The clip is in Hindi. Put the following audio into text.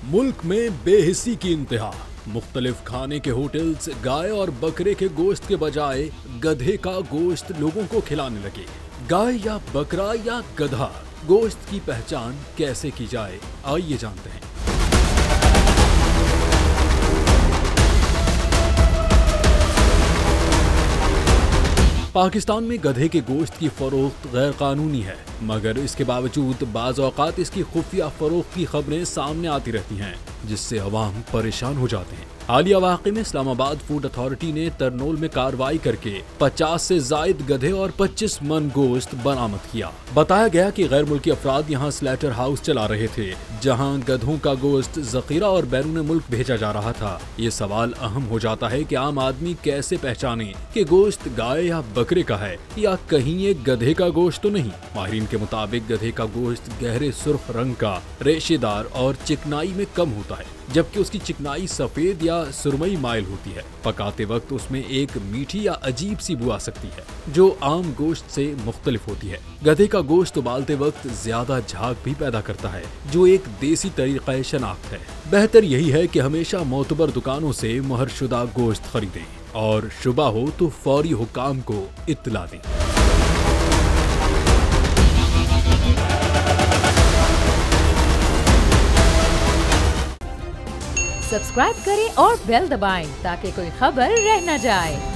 मुल्क में बेहिसी की इंतहा। मुख्तलिफ खाने के होटल्स गाय और बकरे के गोश्त के बजाय गधे का गोश्त लोगों को खिलाने लगे। गाय या बकरा या गधा, गोश्त की पहचान कैसे की जाए, आइए जानते हैं। पाकिस्तान में गधे के गोश्त की फरोख्त गैर कानूनी है, मगर इसके बावजूद बाज़ औक़ात इसकी खुफिया फरोख्त की खबरें सामने आती रहती हैं, जिससे अवाम परेशान हो जाते हैं। हालिया वाक़े में इस्लामाबाद फूड अथॉरिटी ने तरनोल में कार्रवाई करके 50 से ज़ायद गधे और 25 मन गोश्त बरामद किया। बताया गया कि गैर मुल्की अफराद यहाँ स्लैटर हाउस चला रहे थे, जहाँ गधों का गोश्त ज़ख़ीरा और बैरून मुल्क भेजा जा रहा था। ये सवाल अहम हो जाता है कि आम आदमी कैसे पहचाने कि गोश्त गाय या बकरे का है या कहीं ये गधे का गोश्त तो नहीं। माहिरीन के मुताबिक गधे का गोश्त गहरे सुर्ख रंग का, रेशेदार और चिकनाई में कम होता है, जबकि उसकी चिकनाई सफेद या सुरमई माइल होती है। पकाते वक्त उसमें एक मीठी या अजीब सी बू आ सकती है, जो आम गोश्त से मुख्तलिफ होती है। गधे का गोश्त उबालते वक्त ज्यादा झाग भी पैदा करता है, जो एक देसी तरीका शनाख्त है। बेहतर यही है कि हमेशा मोतबर दुकानों से मुहरशुदा गोश्त खरीदें और शुबा हो तो फौरी हुकाम को इत्तला दें। सब्सक्राइब करें और बेल दबाएं ताकि कोई खबर रह न जाए।